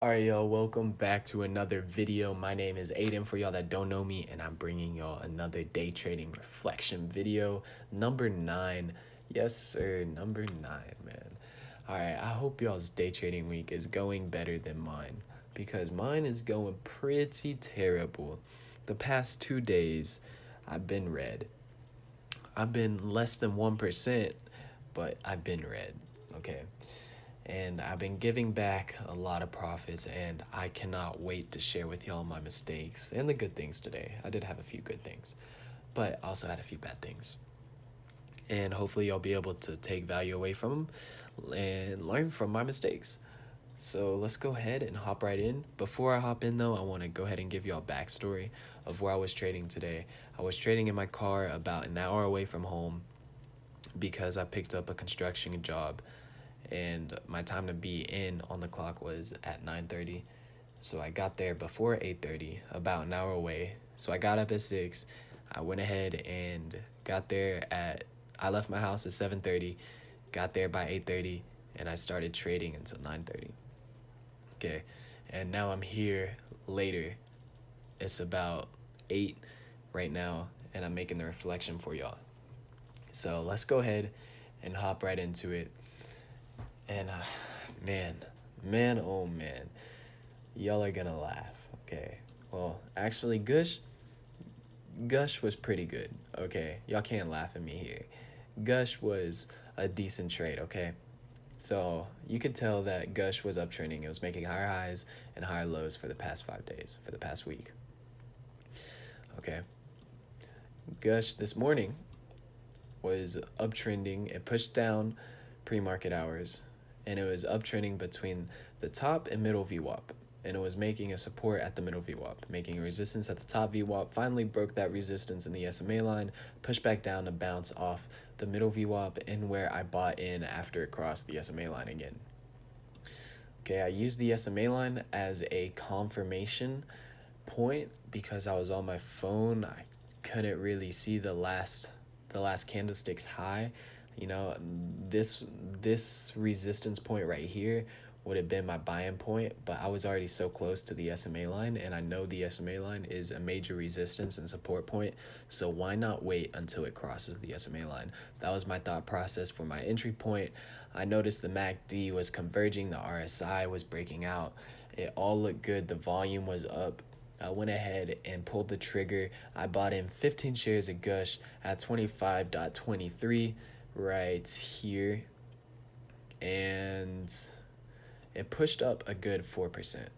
Alright, y'all, welcome back to another video. My name is Aiden for y'all that don't know me, and I'm bringing y'all another day trading reflection video, number 9. Yes, sir, number 9, man. Alright, I hope y'all's day trading week is going better than mine, because mine is going pretty terrible. The past 2 days, I've been red. I've been less than 1%, but I've been red, okay? And I've been giving back a lot of profits, and I cannot wait to share with y'all my mistakes and the good things today. I did have a few good things, but also had a few bad things. And hopefully y'all be able to take value away from them and learn from my mistakes. So let's go ahead and hop right in. Before I hop in though, I want to go ahead and give y'all a backstory of where I was trading today. I was trading in my car about an hour away from home because I picked up a construction job, and my time to be in on the clock was at 9:30. So I got there before 8:30, about an hour away. So I got up at 6. I went ahead and got there at I left my house at 7:30, got there by 8:30, and I started trading until 9:30. Okay. And now I'm here later. It's about 8 right now, and I'm making the reflection for y'all. So let's go ahead and hop right into it. And man, oh man, y'all are gonna laugh. Okay, well, actually, Gush was pretty good. Okay, y'all can't laugh at me here. Gush was a decent trade. Okay, so you could tell that Gush was uptrending. It was making higher highs and higher lows for the past 5 days, for the past week. Okay, Gush this morning was uptrending. It pushed down pre-market hours, and it was uptrending between the top and middle VWAP, and it was making a support at the middle VWAP, making a resistance at the top VWAP, finally broke that resistance in the SMA line, pushed back down to bounce off the middle VWAP, and where I bought in after it crossed the SMA line again. Okay, I used the SMA line as a confirmation point because I was on my phone. I couldn't really see the last candlestick's high. You know, this resistance point right here would have been my buying point, but I was already so close to the SMA line, and I know the SMA line is a major resistance and support point, so why not wait until it crosses the SMA line? That was my thought process for my entry point. I noticed the MACD was converging, the RSI was breaking out. It all looked good. The volume was up. I went ahead and pulled the trigger. I bought in 15 shares of Gush at 25.23 right here, and it pushed up a good 4%,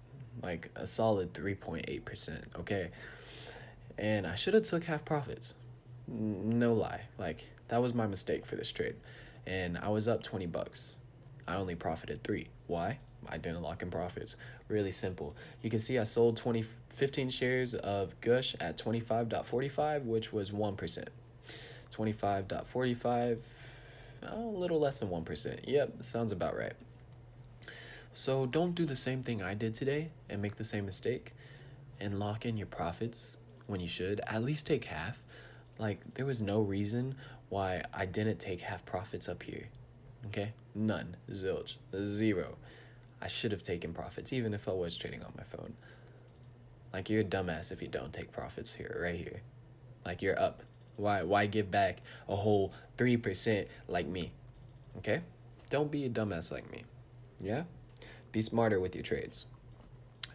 like a solid 3.8%. Okay, and I should have took half profits. No lie, like that was my mistake for this trade, and I was up $20. I only profited 3. Why? I didn't lock in profits. Really simple. You can see I sold 15 shares of Gush at 25.45, which was 1%. 25.45, a little less than 1%. Yep, sounds about right. So don't do the same thing I did today and make the same mistake and lock in your profits when you should. At least take half. Like, there was no reason why I didn't take half profits up here. Okay? None. Zilch. Zero. I should have taken profits, even if I was trading on my phone. Like, you're a dumbass if you don't take profits here, right here. Like, you're up. Why give back a whole 3% like me? Okay? Don't be a dumbass like me. Yeah? Be smarter with your trades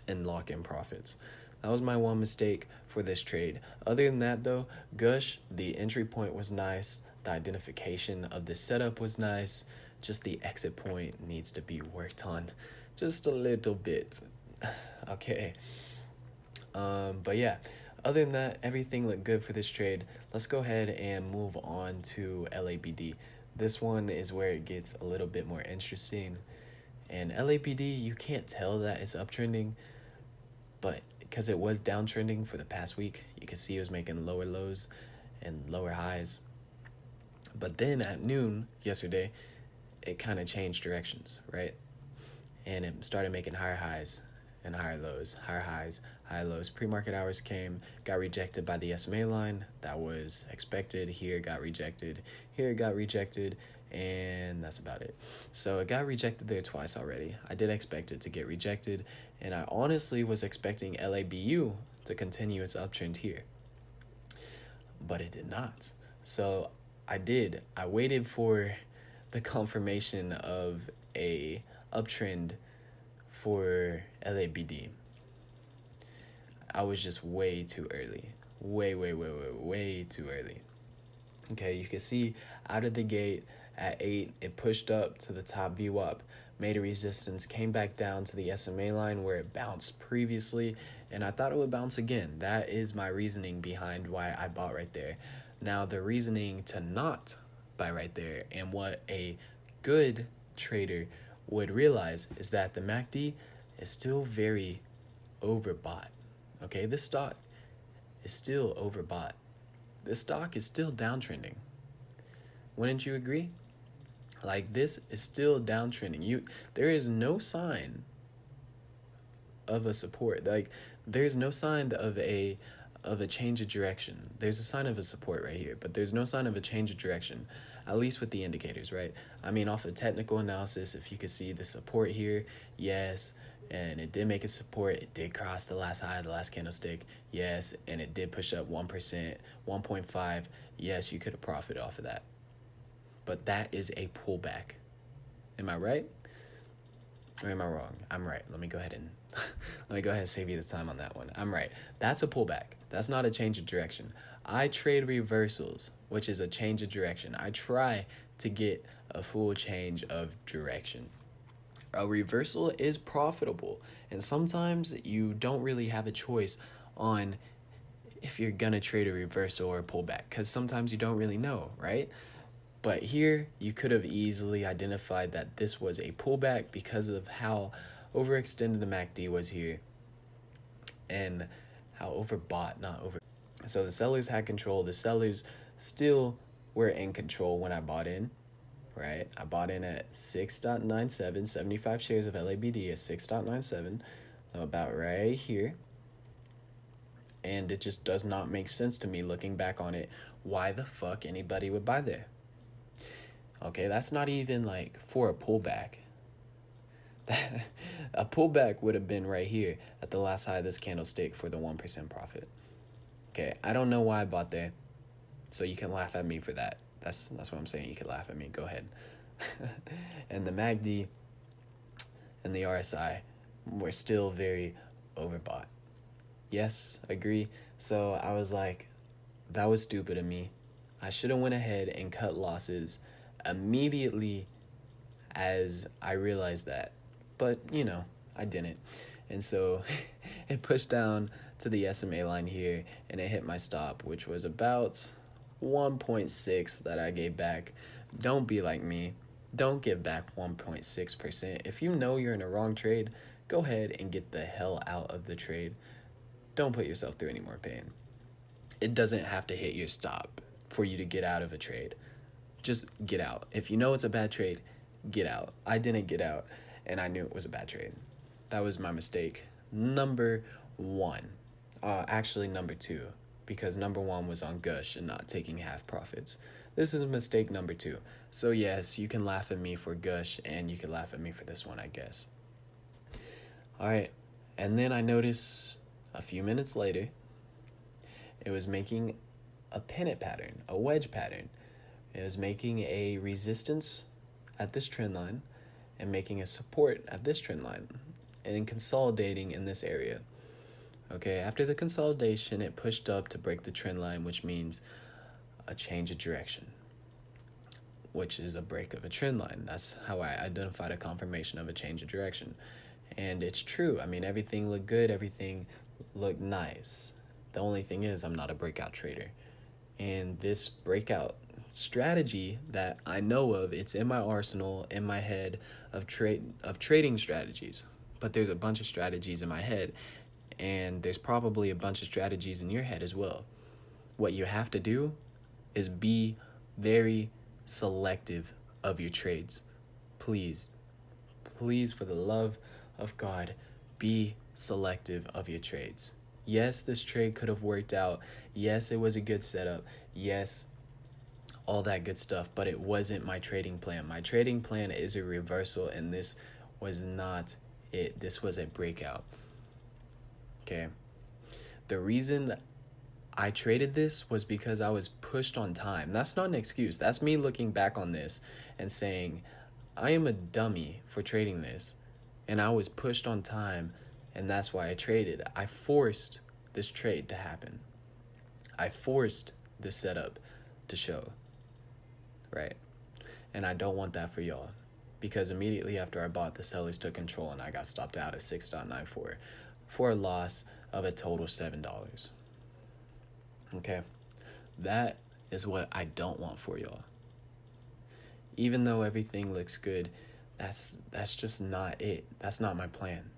and lock in profits. That was my one mistake for this trade. Other than that, though, Gush, the entry point was nice. The identification of the setup was nice. Just the exit point needs to be worked on just a little bit. Okay. But yeah, other than that, everything looked good for this trade. Let's go ahead and move on to LABD. This one is where it gets a little bit more interesting. And LABD, you can't tell that it's uptrending, but because it was downtrending for the past week, you can see it was making lower lows and lower highs. But then at noon yesterday, it kind of changed directions, right? And it started making higher highs and higher lows, higher highs, higher lows. Pre-market hours came, got rejected by the SMA line. That was expected. Here it got rejected. Here it got rejected. and that's about it. So it got rejected there twice already. I did expect it to get rejected, and I honestly was expecting LABU to continue its uptrend here, but it did not. So I waited for the confirmation of a uptrend for LABD. I was just way too early. Way too early. Okay, you can see out of the gate at 8, it pushed up to the top VWAP, made a resistance, came back down to the SMA line where it bounced previously, and I thought it would bounce again. That is my reasoning behind why I bought right there. Now, the reasoning to not buy right there, and what a good trader would realize, is that the MACD is still very overbought. Okay, this stock is still overbought. This stock is still downtrending. Wouldn't you agree? Like, this is still downtrending. There is no sign of a support. Like, there's no sign of a change of direction. There's a sign of a support right here, but there's no sign of a change of direction, at least with the indicators, right? I mean, off of technical analysis, if you could see the support here, yes, and it did make a support. It did cross the last high, the last candlestick, yes, and it did push up 1%, 1.5. Yes, you could have profited off of that. But that is a pullback. Am I right? Or am I wrong? I'm right. Let me go ahead and save you the time on that one. I'm right. That's a pullback. That's not a change of direction. I trade reversals, which is a change of direction. I try to get a full change of direction. A reversal is profitable, and sometimes you don't really have a choice on if you're gonna trade a reversal or a pullback, because sometimes you don't really know, right? But here, you could have easily identified that this was a pullback because of how overextended the MACD was here and how overbought, not over. So the sellers had control. The sellers still were in control when I bought in, right? I bought in at 6.97, 75 shares of LABD at 6.97, about right here. And it just does not make sense to me looking back on it. Why the fuck anybody would buy there? Okay, that's not even like for a pullback. A pullback would have been right here at the last high of this candlestick for the 1% profit. Okay, I don't know why I bought there, so you can laugh at me for that. That's what I'm saying. You can laugh at me. Go ahead. And the MACD and the RSI were still very overbought. Yes, agree. So I was like, that was stupid of me. I should have went ahead and cut losses immediately as I realized that. But, I didn't. And so it pushed down to the SMA line here, and it hit my stop, which was about 1.6 that I gave back. Don't be like me. Don't give back 1.6%. If you know you're in a wrong trade, go ahead and get the hell out of the trade. Don't put yourself through any more pain. It doesn't have to hit your stop for you to get out of a trade. Just get out. If you know it's a bad trade, get out. I didn't get out, and I knew it was a bad trade. That was my mistake. Number 1. Actually, number 2, because number 1 was on Gush and not taking half profits. This is mistake number 2. So yes, you can laugh at me for Gush, and you can laugh at me for this one, I guess. All right, and then I noticed a few minutes later, it was making a pennant pattern, a wedge pattern. It was making a resistance at this trend line and making a support at this trend line and consolidating in this area. Okay, after the consolidation, it pushed up to break the trend line, which means a change of direction, which is a break of a trend line. That's how I identified a confirmation of a change of direction. And it's true. I mean, everything looked good. Everything looked nice. The only thing is I'm not a breakout trader. And this breakout strategy that I know of, it's in my arsenal, in my head of trading strategies. But there's a bunch of strategies in my head, and there's probably a bunch of strategies in your head as well. What you have to do is be very selective of your trades. Please, for the love of God, be selective of your trades. Yes, this trade could have worked out. Yes, it was a good setup. Yes, all that good stuff, but it wasn't my trading plan. My trading plan is a reversal, and this was not it. This was a breakout. Okay. The reason I traded this was because I was pushed on time. That's not an excuse. That's me looking back on this and saying, I am a dummy for trading this. And I was pushed on time, and that's why I traded. I forced this trade to happen. I forced this setup to show, right? And I don't want that for y'all, because immediately after I bought, the sellers took control and I got stopped out at 6.94 for a loss of a total $7. Okay, that is what I don't want for y'all. Even though everything looks good, that's just not it. That's not my plan.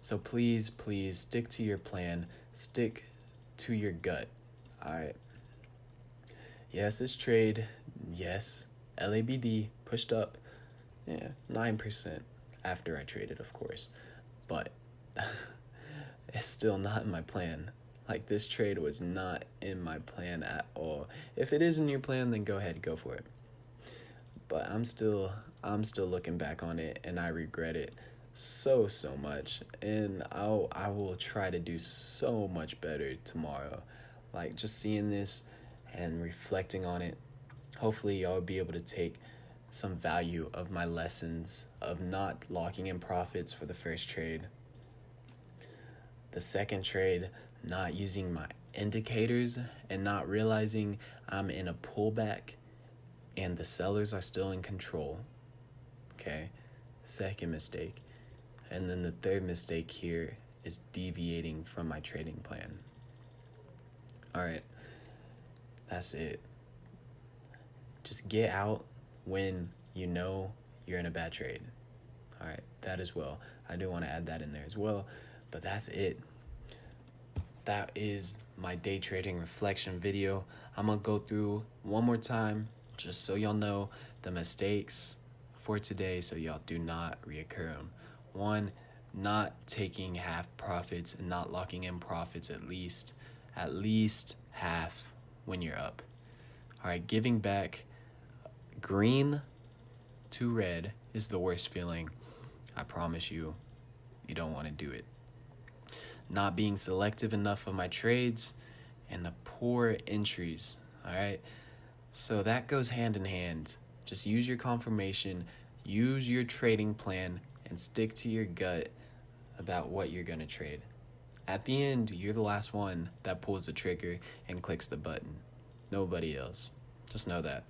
So please stick to your plan. Stick to your gut. All right. Yes, it's trade. Yes, LABD pushed up. Yeah, 9% after I traded, of course. But it's still not in my plan. Like, this trade was not in my plan at all. If it is in your plan, then go ahead, go for it. But I'm still looking back on it, and I regret it so much. And I will try to do so much better tomorrow. Like, just seeing this and reflecting on it, hopefully y'all will be able to take some value of my lessons of not locking in profits for the first trade. The second trade, not using my indicators and not realizing I'm in a pullback and the sellers are still in control. Okay, second mistake. And then the third mistake here is deviating from my trading plan. All right, that's it. Just get out when you know you're in a bad trade. All right, that as well. I do want to add that in there as well, but that's it. That is my day trading reflection video. I'm gonna go through one more time just so y'all know the mistakes for today, so y'all do not reoccur them. 1, not taking half profits and not locking in profits at least half when you're up. All right, giving back green to red is the worst feeling. I promise you, you don't want to do it. Not being selective enough of my trades and the poor entries. All right, so that goes hand in hand. Just use your confirmation, use your trading plan, and stick to your gut about what you're going to trade. At the end, you're the last one that pulls the trigger and clicks the button. Nobody else. Just know that.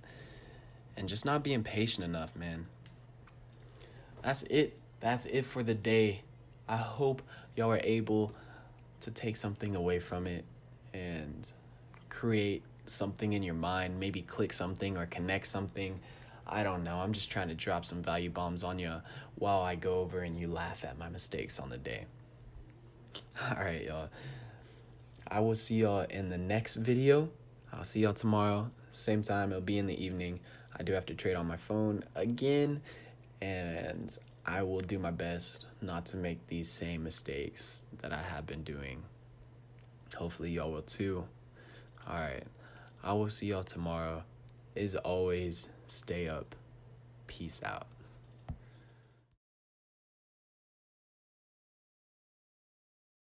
And just not being patient enough, man. That's it. That's it for the day. I hope y'all are able to take something away from it and create something in your mind. Maybe click something or connect something. I don't know. I'm just trying to drop some value bombs on you while I go over and you laugh at my mistakes on the day. All right, y'all. I will see y'all in the next video. I'll see y'all tomorrow. Same time. It'll be in the evening. I do have to trade on my phone again, and I will do my best not to make these same mistakes that I have been doing. Hopefully y'all will too. All right. I will see y'all tomorrow. As always, stay up. Peace out.